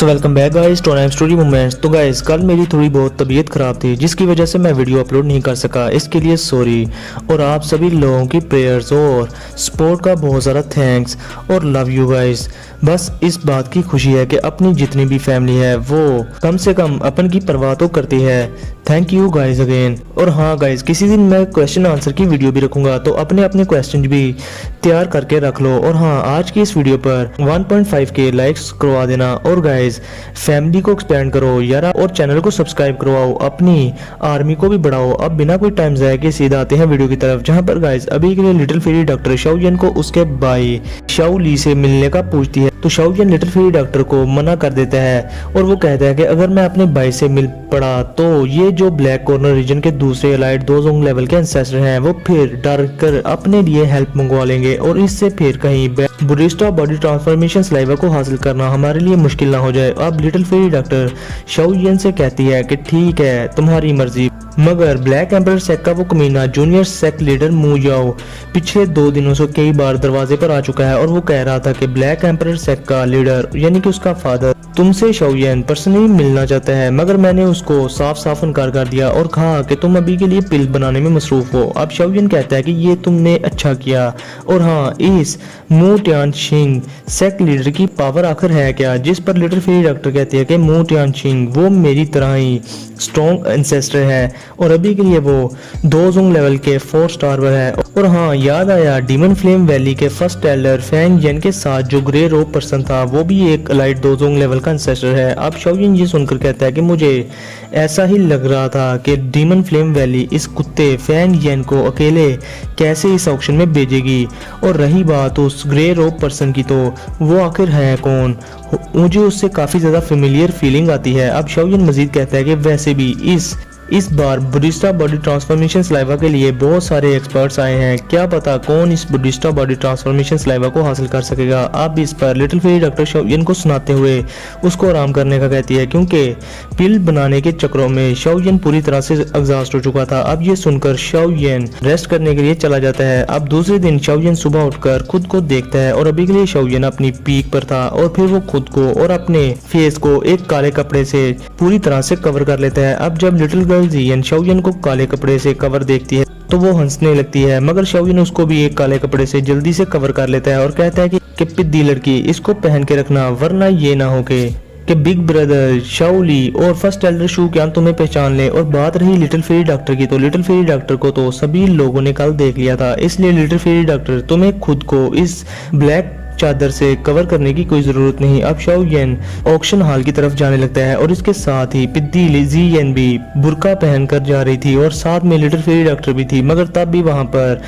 So welcome back guys to Story Moments. तो guys कल मेरी थोड़ी बहुत तबीयत ख़राब थी जिसकी वजह से मैं वीडियो अपलोड नहीं कर सका, इसके लिए सॉरी। और आप सभी लोगों की प्रेयर्स और सपोर्ट का बहुत ज़्यादा थैंक्स और लव यू गाइस। बस इस बात की खुशी है कि अपनी जितनी भी फैमिली है वो कम से कम अपन की परवाह तो करती है। Thank you guys again. और हाँ गाइस, किसी दिन मैं क्वेश्चन आंसर की वीडियो भी रखूंगा, तो अपने अपने क्वेश्चन भी तैयार करके रख लो। और हाँ, आज की इस वीडियो पर 1.5K लाइक्स करवा देना। और गाइस फैमिली को एक्सपेंड करो यार, और चैनल को सब्सक्राइब करवाओ, अपनी आर्मी को भी बढ़ाओ। अब बिना कोई टाइम जाए के सीधा आते हैं वीडियो की तरफ, जहाँ पर गाइस अभी के लिए लिटिल फेरी डॉक्टर शाओयन को उसके भाई शाओ ली से मिलने का पूछती है। तो शाओयन लिटिल फेरी डॉक्टर को मना कर देता है और वो कहता है कि अगर मैं अपने भाई से मिल पड़ा तो ये जो ब्लैक कॉर्नर रीजन के दूसरे एलाइट दोजोंग लेवल के एंसेस्टर हैं वो फिर डर कर अपने लिए हेल्प मंगवा लेंगे, और इससे फिर कहीं बुरिस्टा बॉडी ट्रांसफॉर्मेशन स्लाइवा को हासिल करना हमारे लिए मुश्किल ना हो जाए। अब लिटिल फेरी डॉक्टर शाओयन से कहती है कि ठीक है, तुम्हारी मर्जी। मगर ब्लैक एम्परर सेक का वो कमीना जूनियर सेक लीडर मू याओ पिछले 2 दिनों से कई बार दरवाजे पर आ चुका है, और वो कह रहा था कि ब्लैक एम्परर सेक का लीडर यानी कि उसका फादर तुमसे शाओयन पर्सनली मिलना चाहता है। मगर मैंने उसको साफ साफ इनकार कर दिया और कहा कि तुम अभी के लिए पिल बनाने में मसरूफ हो। अब शाओयन कहता है कि ये तुमने अच्छा किया। और हाँ, इस मू टियानशिंग सेक लीडर की पावर आखिर है क्या? जिस पर लिटिल फेरी डॉक्टर कहती है कि मू टियानशिंग वो मेरी तरह ही स्ट्रॉन्ग एंसेस्टर है, और अभी के लिए वो दोजोंग लेवल के 4 स्टार पर है। और हाँ, याद आया डीमन फ्लेम वैली के फर्स्ट एल्डर फैंग येन के साथ जो ग्रे रोब पर्सन था वो भी एक लाइट दोजोंग लेवल का एंसेस्टर है। अब शाओयन ये सुनकर कहता है कि मुझे ऐसा ही लग रहा था कि डीमन फ्लेम वैली इस कुत्ते फैंग येन को अकेले कैसे इस ऑक्शन में भेजेगी। और रही बात उस ग्रे रोब पर्सन की, तो वो आखिर है कौन? मुझे उससे काफी ज्यादा फेमिलियर फीलिंग आती है। अब शाओयन मजीद कहता है कि वैसे भी इस बार बुडिस्टा बॉडी ट्रांसफॉर्मेशन स्लाइवा के लिए बहुत सारे एक्सपर्ट्स आए हैं, क्या पता कौन इस बुडिस्टा बॉडी ट्रांसफॉर्मेशन स्लाइवा को हासिल कर सकेगा। अब इस पर लिटिल फेरी डॉक्टर शाओयन को सुनाते हुए उसको आराम करने का कहती है, क्योंकि पिल बनाने के चक्रों में शाओयन पूरी तरह से एग्जॉस्ट हो चुका था। अब ये सुनकर शाओयन रेस्ट करने के लिए चला जाता है। अब दूसरे दिन शाओयन सुबह उठकर खुद को देखता है, और अभी के लिए शाओयन अपनी पीक पर था, और फिर वो खुद को और अपने फेस को एक काले कपड़े से पूरी तरह से कवर कर लेता है। अब जब लिटिल गर्ल जियन शाओयन को काले कपड़े से कवर देखती है तो वो हंसने लगती है, मगर शाओयन उसको भी एक काले कपड़े से जल्दी से कवर कर लेता है और कहता है कि पिद्दी लड़की, इसको पहन के रखना वरना ये ना हो कि बिग ब्रदर शाओ ली और फर्स्ट एल्डर शू क्यान तुम्हें पहचान ले। और बात रही लिटिल फेरी डॉक्टर की, तो लिटिल फेरी डॉक्टर को तो सभी लोगों ने कल देख लिया था, इसलिए लिटिल फेरी डॉक्टर तुम्हें खुद को इस ब्लैक चादर से कवर करने की कोई जरूरत नहीं। अब शाओयन ऑक्शन हॉल की तरफ जाने लगता है, और इसके साथ ही पिद्दी जियन भी बुर्का पहनकर जा रही थी, और साथ में लिटिल फेरी डॉक्टर भी थी। मगर तब भी वहां पर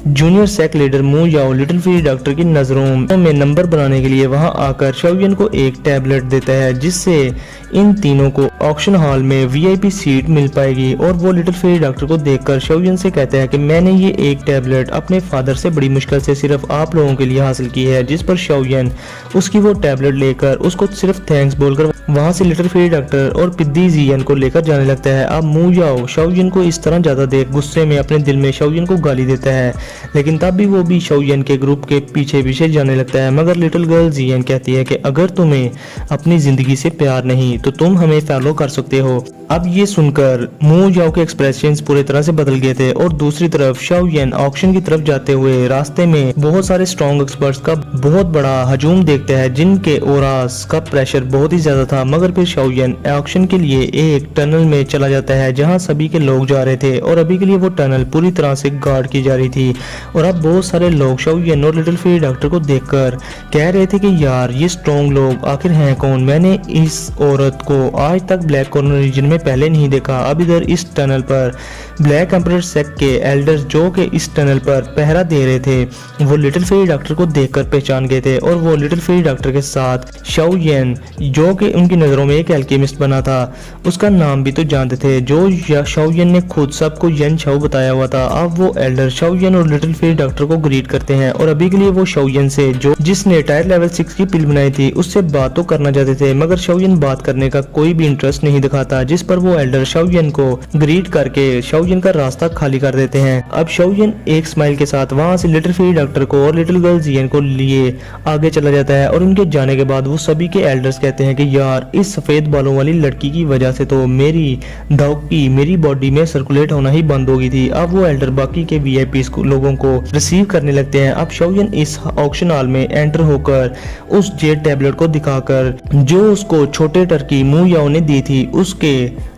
जूनियर सेक लीडर मू याओ लिटिल फेरी डॉक्टर की नजरों में नंबर बनाने के लिए वहां आकर शाओयन को एक टैबलेट देता है, जिससे इन तीनों को ऑक्शन हॉल में वीआईपी सीट मिल पाएगी। और वो लिटिल फेरी डॉक्टर को देखकर शाओयन से कहता है कि मैंने ये एक टैबलेट अपने फादर से बड़ी मुश्किल से सिर्फ आप लोगों के लिए हासिल की है। जिस पर शाओयन उसकी वो टैबलेट लेकर उसको सिर्फ थैंक्स बोलकर वहां से लिटिल फेरी डॉक्टर और पिद्दी जियन को लेकर जाने लगता है। अब मू याओ शाओयन को इस तरह ज्यादा देख गुस्से में अपने दिल में शाओयन को गाली देता है, लेकिन तब भी वो भी शाओयन के ग्रुप के पीछे पीछे जाने लगता है। मगर लिटिल गर्ल जियन कहती है कि अगर तुम्हें अपनी जिंदगी से प्यार नहीं तो तुम हमें फॉलो कर सकते हो। अब ये सुनकर मू याओ के एक्सप्रेशंस पूरी तरह से बदल गए थे, और दूसरी तरफ शाओयन ऑक्शन की तरफ जाते हुए रास्ते में बहुत सारे स्ट्रॉन्ग एक्सपर्ट्स का बहुत बड़ा हजूम देखता है, जिनके ओरास का प्रेशर बहुत ही ज्यादा था। मगर फिर शाओयन ऑक्शन के लिए एक टनल में चला जाता है जहां सभी के लोग जा रहे थे, और अभी के लिए वो टनल पूरी तरह से गार्ड की जा रही थी। और अब बहुत सारे लोग शाओयन और लिटिल फेरी डॉक्टर को देखकर कह रहे थे कि यार ये स्ट्रॉन्ग लोग आखिर हैं कौन? मैंने इस औरत को आज तक ब्लैक कॉर्नर रीजन में पहले नहीं देखा। अब इधर इस टनल पर ब्लैक एम्परर सेक के एल्डर्स जो के इस टनल पर पहरा दे रहे थे वो लिटिल फेरी डॉक्टर को देखकर पहचान गए थे, और वो लिटिल फेरी डॉक्टर के साथ शाओयन जो कि उनकी नजरों में एक एल्केमिस्ट बना था उसका नाम भी तो जानते थे, जो शाओयन ने खुद सबको यन शाओ बताया हुआ था। अब वो एल्डर शाओयन और लिटिल फेरी डॉक्टर को ग्रीट करते हैं, और अभी के लिए वो शाओयन से जो जिसने टायर लेवल 6 की पिल बनाई थी उससे बात तो करना चाहते थे, मगर शाओयन बात करने का कोई भी इंटरेस्ट नहीं दिखाता। जिस पर वो एल्डर शाओयन को ग्रीट करके शाओयन का रास्ता खाली कर देते हैं। अब शाओयन एक स्माइल के साथ वहां से लिटिल फेरी डॉक्टर को और लिटिल गर्ल जियन को लिए आगे चला जाता है, और उनके जाने के बाद वो सभी के एल्डर्स कहते हैं कि यार यार इस सफ़ेद बालों वाली लड़की की वजह से तो मेरी दाव की मेरी बॉडी में सर्कुलेट होना ही बंद हो गई थी। अब वो एल्डर बाकी के वीआईपी लोगों को रिसीव करने लगते हैं। अब शाओयन इस ऑक्शन हॉल में एंटर होकर उस जेड टैबलेट को दिखाकर जो उसको छोटे टर्की मुंह याओ ने दी थी उसके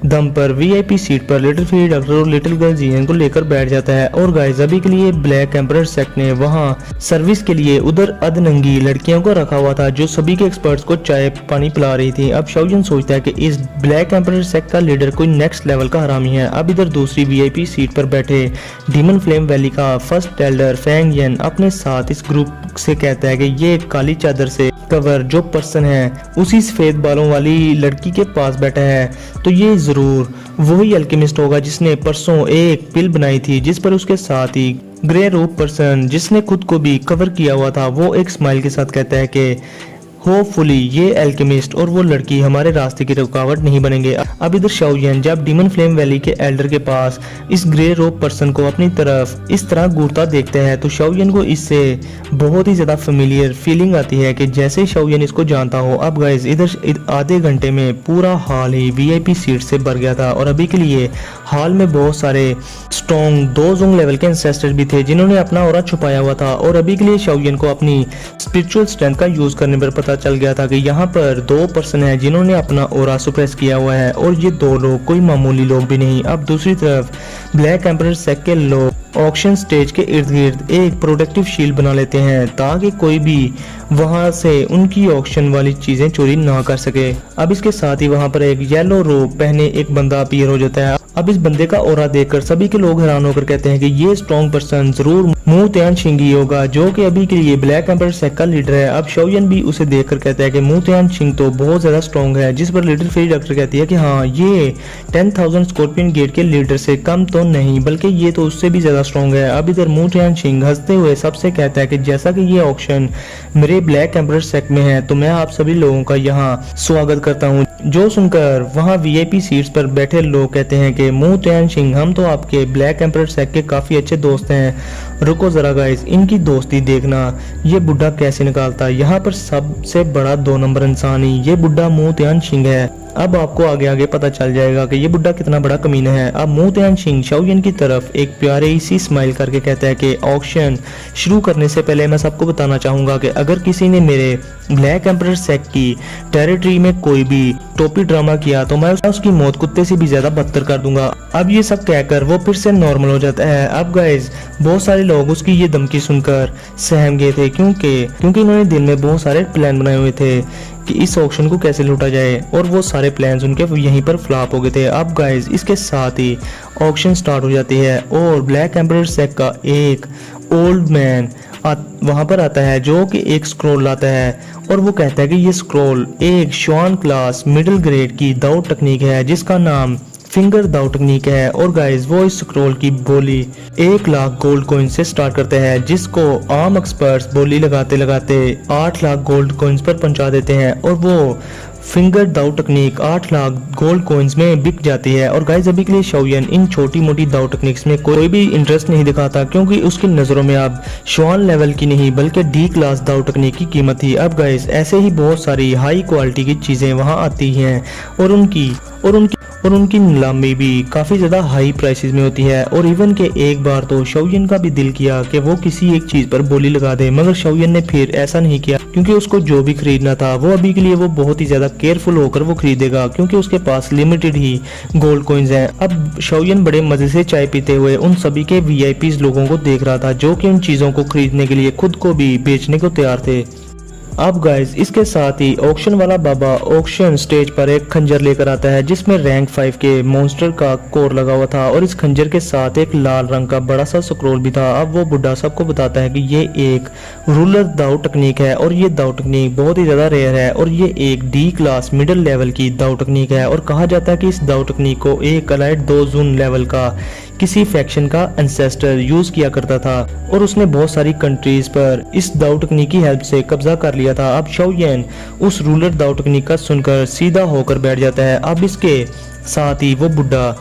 दम पर वीआईपी सीट पर लिटिल फेरी डॉक्टर और लिटिल गर्ल जियन को लेकर बैठ जाता है। और गाइस अभी के लिए ब्लैक एम्परर सेक्ट ने वहां सर्विस के लिए उधर अधनंगी लड़कियों को रखा हुआ था जो सभी के एक्सपर्ट्स को चाय पानी पिला रही थी। अब शाओयन सोचता है कि इस ब्लैक एम्परर सेक्ट का लीडर कोई नेक्स्ट लेवल का हरामी है। अब इधर दूसरी वीआईपी सीट पर बैठे डीमन फ्लेम वैली का फर्स्ट एल्डर फैंग यन अपने साथ इस ग्रुप से कहता है कि ये काली चादर से कवर जो पर्सन है उसी सफेद बालों वाली लड़की के पास बैठा है तो ये जरूर वही अल्केमिस्ट होगा जिसने परसों एक पिल बनाई थी जिस पर उसके साथ ही ग्रे रोब पर्सन जिसने खुद को भी कवर किया हुआ था वो एक स्माइल के साथ कहता है कि होपफुली ये एल्केमिस्ट और वो लड़की हमारे रास्ते की रुकावट नहीं बनेंगे। अब इधर शाओयन जब डीमन फ्लेम वैली के एल्डर के पास इस ग्रे रोब पर्सन को अपनी तरफ इस तरह घूरता देखते हैं तो शाओयन को इससे बहुत ही ज्यादा फेमिलियर फीलिंग आती है कि जैसे शाओयन इसको जानता हो। अब गाइस इधर आधे घंटे में पूरा हॉल ही वीआईपी सीट से भर गया था और अभी के लिए हॉल में बहुत सारे स्ट्रॉन्ग 2 जोंग लेवल के एंसेस्टर भी थे जिन्होंने अपना ऑरा छुपाया हुआ था। और अभी के लिए शाओयन को अपनी स्पिरिचुअल स्ट्रेंथ का यूज करने पर पता चल गया था कि यहाँ पर 2 पर्सन हैं जिन्होंने अपना ऑरा सुप्रेस किया हुआ है और ये 2 लोग कोई मामूली लोग भी नहीं। अब दूसरी तरफ ब्लैक एम्परर सेक्ट के लोग ऑक्शन स्टेज के इर्द गिर्द एक प्रोटेक्टिव शील्ड बना लेते हैं ताकि कोई भी वहां से उनकी ऑक्शन वाली चीजें चोरी ना कर सके। अब इसके साथ ही वहां पर एक येलो रोब पहने एक बंदा अपीयर हो जाता है। अब इस बंदे का ऑरा देखकर सभी के लोग हैरान होकर कहते हैं कि ये स्ट्रॉन्ग पर्सन जरूर मू त्यान शिंगी होगा जो कि अभी के लिए ब्लैक एम्परर सेक्ट का लीडर है। अब शाओयन भी उसे देखकर कहता है कि मू त्यान शिंग तो बहुत ज्यादा स्ट्रॉन्ग है जिस पर लिटिल फेरी डॉक्टर कहती है कि हाँ ये 10,000 स्कॉर्पियन गेट के लीडर से कम तो नहीं बल्कि ये तो उससे भी ज्यादा स्ट्रॉन्ग है। अब इधर मू त्यान शिंग हंसते हुए सबसे कहता है कि जैसा कि ये ऑक्शन मेरे ब्लैक एम्परर सेक्ट में है तो मैं आप सभी लोगों का यहाँ स्वागत करता हूँ। जो सुनकर वहाँ वीआईपी सीट्स पर बैठे लोग कहते हैं कि मू त्यान शिंग हम तो आपके ब्लैक एम्परर सेक्ट के काफी अच्छे दोस्त हैं। रुको जरा गाइस इनकी दोस्ती देखना ये बुढ़ा कैसे निकालता है। यहाँ पर सबसे बड़ा 2 नंबर इंसान ही ये बुढ़ा मू त्यान शिंग है। अब आपको आगे आगे पता चल जाएगा कि ये बुढ़ा कितना बड़ा कमीना है। अब मू त्यान शिंग शाओयन की तरफ एक प्यारे सी स्माइल करके कहता है कि ऑक्शन शुरू करने से पहले मैं सबको बताना चाहूंगा कि अगर किसी ने मेरे ब्लैक एम्परर सेक्ट की टेरिटरी में कोई भी टोपी ड्रामा किया तो मैं उसकी मौत कुत्ते से भी ज्यादा बदतर कर दूंगा। अब ये सब कहकर वो फिर से नॉर्मल हो जाता है। अब गाइस बहुत सारे लोग उसकी ये धमकी सुनकर सहम गए थे क्योंकि इन्होंने दिल में बहुत सारे प्लान बनाए हुए थे कि इस ऑक्शन को कैसे लूटा जाए और वो सारे प्लान्स उनके यहीं पर फ्लॉप हो गए थे। अब गाइस इसके साथ ही ऑक्शन स्टार्ट हो जाती है और ब्लैक एम्परर सेक्ट का एक ओल्ड मैन वहां पर आता है जो कि एक स्क्रॉल लाता है और वो कहता है कि ये स्क्रॉल एक शॉन क्लास मिडिल ग्रेड की दाव टेक्निक है जिसका नाम फिंगर दाव टेक्निक है। और गाइस वो इस स्क्रॉल की बोली 1 लाख गोल्ड कॉइन से स्टार्ट करते हैं जिसको आम एक्सपर्ट्स बोली लगाते लगाते 8 लाख गोल्ड कॉइन्स पर पहुंचा देते हैं और वो फिंगर दाव टेक्निक 8 लाख गोल्ड कॉइन्स में बिक जाती है। और गाइस अभी के लिए शाओयन इन छोटी मोटी दाव टेक्निक्स में कोई भी इंटरेस्ट नहीं दिखाता क्योंकि उसकी नजरों में अब श्वान लेवल की नहीं बल्कि डी क्लास दाव टेक्निक की कीमत थी। अब गाइस ऐसे ही बहुत सारी हाई क्वालिटी की चीजें वहां आती हैं और उनकी नीलामी भी काफी ज्यादा हाई प्राइसेस में होती है। और इवन के एक बार तो शाओयन का भी दिल किया कि वो किसी एक चीज पर बोली लगा दे मगर शाओयन ने फिर ऐसा नहीं किया क्योंकि उसको जो भी खरीदना था वो अभी के लिए वो बहुत ही ज्यादा केयरफुल होकर वो खरीदेगा क्योंकि उसके पास लिमिटेड ही गोल्ड कॉइन्स हैं। अब शाओयन बड़े मजे से चाय पीते हुए उन सभी के वीआईपीज लोगों को देख रहा था जो कि उन चीजों को खरीदने के लिए खुद को भी बेचने को तैयार थे। अब गाइस इसके साथ ही ऑक्शन वाला बाबा ऑक्शन स्टेज पर एक खंजर लेकर आता है जिसमें रैंक 5 के मॉन्स्टर का कोर लगा हुआ था और इस खंजर के साथ एक लाल रंग का बड़ा सा स्क्रॉल भी था। अब वो बुढ़ा सबको बताता है कि ये एक रूलर दाव टेक्निक है और ये दाव टेक्निक बहुत ही ज्यादा रेयर है और ये एक डी क्लास मिडिल लेवल की दाव टेक्निक है और कहा जाता है कि इस दाव टेक्निक को एक अलाइड 2 जून लेवल का किसी फैक्शन का एंसेस्टर यूज किया करता था और उसने बहुत सारी कंट्रीज पर इस दाव टेक्निक की हेल्प से कब्जा कर लिया था। अब शाओयन उस रूलर दाव टेक्निक का सुनकर सीधा होकर बैठ जाता है। अब इसके साथ ही वो बुढ़ा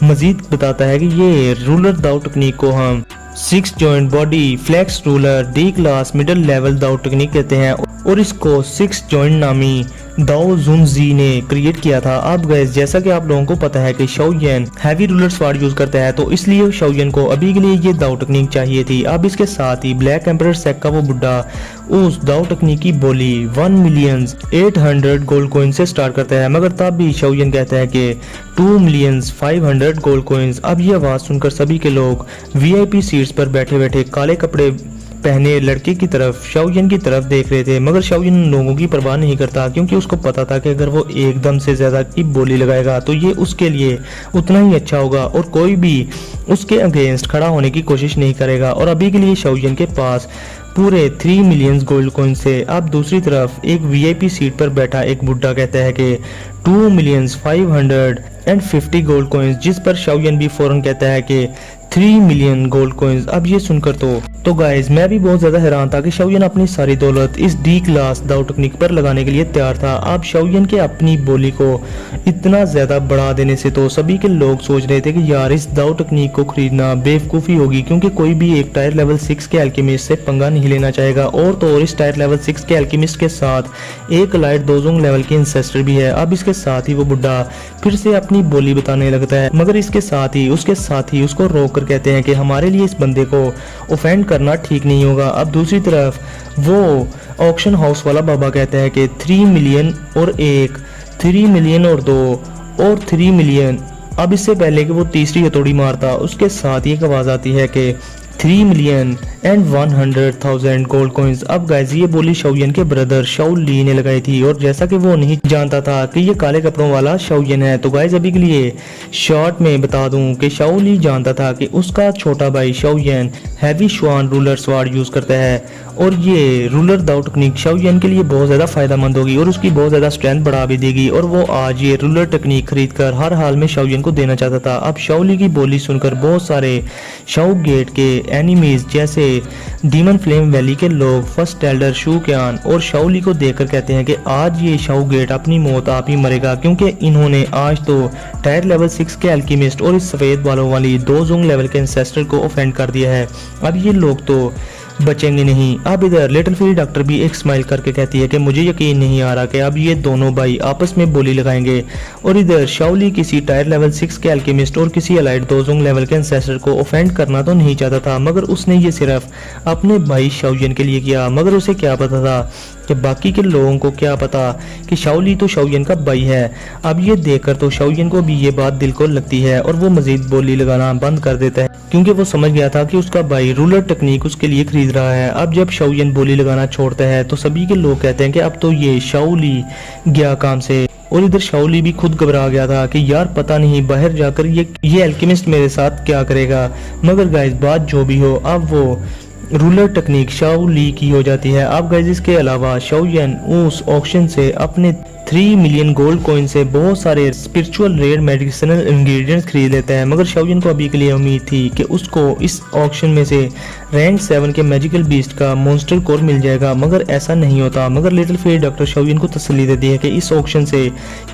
मजीद बताता है कि ये रूलर दाव टेक्निक को हम 6 joint body flex ruler D class middle level दाव टेक्निक कहते हैं और इसको 6 जॉइंट नामी दाओ जुनजी ने क्रिएट किया था। अब गाइस जैसा कि आप लोगों को पता है कि Shaoyan heavy ruler sword use करता है, तो इसलिए शाओयन को अभी के लिए ये दाव टेक्निक चाहिए थी। अब इसके साथ ही ब्लैक एम्परर सेक का वो बुड्ढा उस दाव टेक्निक की बोली 1,800,000 गोल्ड कॉइन से स्टार्ट करता है, मगर तब भी शाओयन कहता है कि 2,500,000 गोल्ड कॉइन्स। अब ये आवाज सुनकर सभी के लोग वीआईपी सीट्स पर बैठे बैठे काले कपड़े पहने लड़के की तरफ शाओयन की तरफ देख रहे थे, मगर शाओयन लोगों की परवाह नहीं करता क्योंकि उसको पता था कि अगर वो एकदम से ज्यादा की बोली लगाएगा तो ये उसके लिए उतना ही अच्छा होगा और कोई भी उसके अगेंस्ट खड़ा होने की कोशिश नहीं करेगा। और अभी के लिए शाओयन के पास पूरे 3 मिलियन गोल्ड कॉइन से। अब दूसरी तरफ एक वीआईपी सीट पर बैठा एक बुड्ढा कहता है कि 2,550,000 गोल्ड कॉइन्स, जिस पर शाओयन भी फौरन कहता है कि 3 मिलियन गोल्ड कॉइन्स। अब ये सुनकर तो गाइज मैं भी बहुत ज्यादा हैरान था कि शाओयन अपनी सारी दौलत इस डी क्लास दाव टेक्निक पर लगाने के लिए तैयार था। अब शाओयन के अपनी बोली को इतना ज्यादा बढ़ा देने से तो सभी के लोग सोच रहे थे कि यार इस दाव टेक्निक को खरीदना बेवकूफ़ी होगी, क्योंकि कोई भी एक टायर लेवल 6 के अल्केमिस्ट से पंगा नहीं लेना चाहेगा। और तो और इस टायर लेवल 6 के अल्केमिस्ट के साथ एक लाइट दोजोंग लेवल के इंसेस्टर भी है। अब इसके साथ ही वो बुड्ढा फिर से अपनी बोली बताने लगता है, मगर इसके साथ ही उसको रोक कर कहते हैं कि हमारे लिए इस बंदे को ऑफेंड करना ठीक नहीं होगा। अब दूसरी तरफ वो ऑक्शन हाउस वाला बाबा कहता है कि 3 मिलियन और 1, 3 मिलियन और 2 और 3 मिलियन। अब इससे पहले कि वो तीसरी हथौड़ी मारता उसके साथ ही एक आवाज आती है कि 3,100,000 गोल्ड कॉइन्स। अब गाइस ये बोली शाओयन के ब्रदर शाओ ली ने लगाई थी, और जैसा कि वो नहीं जानता था कि ये काले कपड़ों वाला शाओयन है, तो गाइस अभी के लिए शॉर्ट में बता दूं कि शाओ ली जानता था कि उसका छोटा भाई शाओयन हैवी श्वान रूलर स्वार्ड यूज करता है, और ये रूलर दाव टेक्निक शाओयन के लिए बहुत ज्यादा फायदेमंद होगी और उसकी बहुत ज्यादा स्ट्रेंथ बढ़ा भी देगी। और वो आज ये रूलर टेक्निक खरीद कर हर हाल में शाओयन को देना चाहता था। अब शाओ ली की बोली सुनकर बहुत सारे शाओ गेट के एनिमीज जैसे डीमन फ्लेम वैली के लोग फर्स्ट एल्डर शू क्यान और शाओ ली को देखकर कहते हैं कि आज ये शाओ गेट अपनी मौत आप ही मरेगा, क्योंकि इन्होंने आज तो टायर लेवल 6 के अल्केमिस्ट और इस सफेद बालों वाली दोजोंग लेवल के इंसेस्टर को ऑफेंड कर दिया है। अब ये लोग तो बचेंगे नहीं। अब इधर लिटिल फेरी डॉक्टर भी एक स्माइल करके कहती है कि मुझे यकीन नहीं आ रहा कि अब ये दोनों भाई आपस में बोली लगाएंगे। और इधर शाओ ली किसी टायर लेवल 6 के अल्केमिस्ट और किसी अलाइड दोजोंग लेवल के इंसेस्टर को ऑफेंड करना तो नहीं चाहता था, मगर उसने ये सिर्फ अपने भाई शाओयन के लिए किया। मगर उसे क्या पता था कि बाकी के लोगों को क्या पता कि शाओ ली तो शाओयन का भाई है। अब ये देखकर तो शाओयन को भी ये बात दिल को लगती है और वो मजीद बोली लगाना बंद कर देता है, क्योंकि वो समझ गया था कि उसका भाई रूलर टेक्निक उसके लिए खरीद रहा है। अब जब शाओयन बोली लगाना छोड़ता है तो सभी के लोग कहते हैं कि अब तो ये शाओ ली गया काम से। और इधर शाओ ली भी खुद घबरा गया था कि यार पता नहीं बाहर जाकर ये अल्केमिस्ट मेरे साथ क्या करेगा। मगर गाइस बात जो भी हो, अब वो रूलर टेक्निक शाओ ली की हो जाती है। अब गाइस इसके अलावा शाओयन उस ऑक्शन से अपने 3 मिलियन गोल्ड कॉइन से बहुत सारे स्पिरिचुअल रेयर मेडिसिनल इंग्रेडिएंट्स खरीद लेता है। मगर शाओयन को अभी के लिए उम्मीद थी कि उसको इस ऑक्शन में से रैंक 7 के मैजिकल बीस्ट का मॉन्स्टर कोर मिल जाएगा, मगर ऐसा नहीं होता। मगर लिटिल फेरी डॉक्टर शाओयन को तसल्ली देती है कि इस ऑक्शन से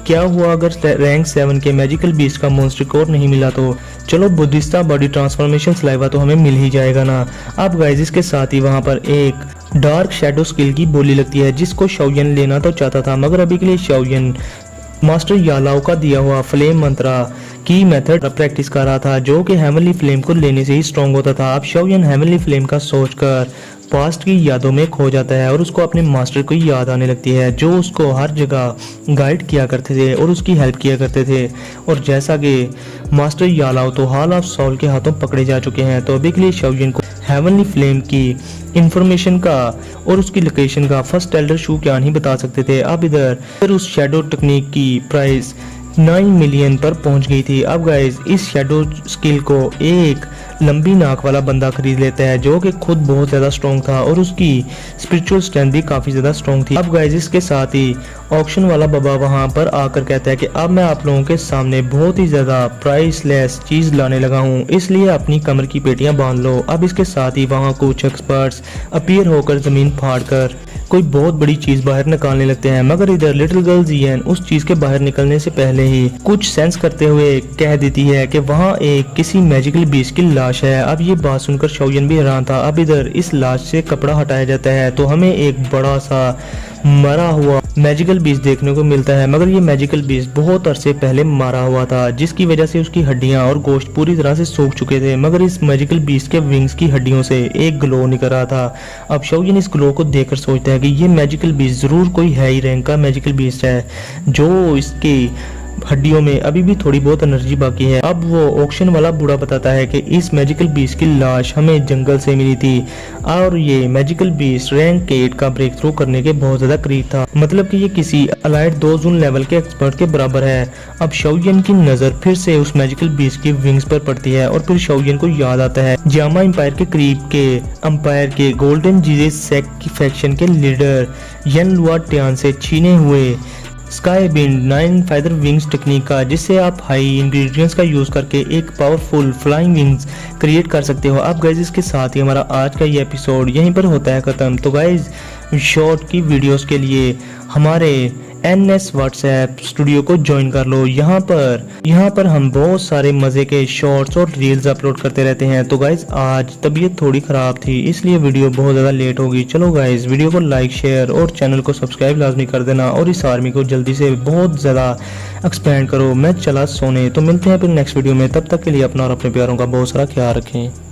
क्या हुआ अगर रैंक 7 के मैजिकल बीस्ट का मॉन्स्टर कोर नहीं मिला तो चलो बुद्धिस्ता बॉडी ट्रांसफॉर्मेशन सलाइवा तो हमें मिल ही जाएगा ना। अब गाइस इसके साथ ही वहां पर एक डार्क शैडो स्किल की बोली लगती है, जिसको शाओयन लेना तो चाहता था, मगर अभी के लिए शाओयन मास्टर यालाओ का दिया हुआ फ्लेम मंत्रा की मेथड प्रैक्टिस कर रहा था, जो कि हेवनली फ्लेम को लेने से ही स्ट्रॉन्ग होता था। अब शाओयन हेवनली फ्लेम का सोचकर पास्ट की यादों में खो जाता है और उसको अपने मास्टर को याद आने लगती है, जो उसको हर जगह गाइड किया करते थे और उसकी हेल्प किया करते थे। और जैसा कि मास्टर यालाओ तो हाल ऑफ सॉल के हाथों पकड़े जा चुके हैं, तो अभी के लिए शाओयन को हेवनली फ्लेम की इंफॉर्मेशन का और उसकी लोकेशन का फर्स्ट एल्डर शू क्यान ही बता सकते थे। अब इधर उस शैडो टेक्निक की प्राइस 9 मिलियन पर पहुंच गई थी। अब गाइस इस शैडो स्किल को एक लंबी नाक वाला बंदा खरीद लेता है, जो कि खुद बहुत ज्यादा स्ट्रॉन्ग था और उसकी स्पिरिचुअल स्ट्रेंथ भी काफी ज्यादा स्ट्रॉन्ग थी। अब गाइस इसके साथ ही ऑक्शन वाला बाबा वहां पर आकर कहता है कि अब मैं आप लोगों के सामने बहुत ही ज्यादा प्राइसलेस चीज लाने लगा हूं, इसलिए अपनी कमर की पेटियां बांध लो। अब इसके साथ ही वहां कुछ एक्सपर्ट्स अपीयर होकर जमीन फाड़ कर कोई बहुत बड़ी चीज बाहर निकालने लगते हैं, मगर इधर लिटिल गर्ल जियन उस चीज के बाहर निकलने से पहले ही कुछ सेंस करते हुए कह देती है कि वहाँ एक किसी मैजिकल बीस्ट की लाश है। अब ये बात सुनकर शौयन भी हैरान था। अब इधर इस लाश से कपड़ा हटाया जाता है तो हमें एक बड़ा सा मरा हुआ मैजिकल बीस्ट देखने को मिलता है, मगर ये मैजिकल बीस्ट बहुत अरसे पहले मारा हुआ था, जिसकी वजह से उसकी हड्डियां और गोश्त पूरी तरह से सूख चुके थे। मगर इस मैजिकल बीस्ट के विंग्स की हड्डियों से एक ग्लो निकल रहा था। अब शौयन इस ग्लो को देखकर सोचता है कि ये मैजिकल बीस्ट जरूर कोई हाई रैंक का मैजिकल बीस्ट है, जो इसकी हड्डियों में अभी भी थोड़ी बहुत एनर्जी बाकी है। अब वो ऑक्शन वाला बूढ़ा बताता है कि इस मैजिकल बीस्ट की लाश हमें जंगल से मिली थी और ये मैजिकल बीस्ट रैंक 8 का ब्रेक थ्रू करने के बहुत ज्यादा करीब था, मतलब कि ये किसी अलाइड 2 जून लेवल के एक्सपर्ट के बराबर है। अब शौयन की नजर फिर से उस मैजिकल बीस्ट की विंग्स पर पड़ती है और फिर शौयन को याद आता है जामा एम्पायर के करीब के अंपायर के गोल्डन जीजेस फैक्शन के लीडर यन लुआ टियान से छीने हुए sky bind 9 feather wings technique का, जिससे आप हाई इंग्रेडिएंट्स का यूज करके एक पावरफुल फ्लाइंग विंग्स क्रिएट कर सकते हो। अब गाइज इसके साथ ही हमारा आज का ये एपिसोड यहीं पर होता है खत्म। तो गाइज शॉर्ट की वीडियोस के लिए हमारे NS व्हाट्सएप स्टूडियो को ज्वाइन कर लो। यहाँ पर हम बहुत सारे मजे के शॉर्ट्स और रील्स अपलोड करते रहते हैं। तो गाइज आज तबीयत थोड़ी खराब थी, इसलिए वीडियो बहुत ज़्यादा लेट होगी। चलो गाइज वीडियो को लाइक शेयर और चैनल को सब्सक्राइब लाजमी कर देना और इस आर्मी को जल्दी से बहुत ज़्यादा एक्सपेंड करो। मैं चला सोने, तो मिलते हैं फिर नेक्स्ट वीडियो में। तब तक के लिए अपना और अपने प्यारों का बहुत सारा ख्याल रखें।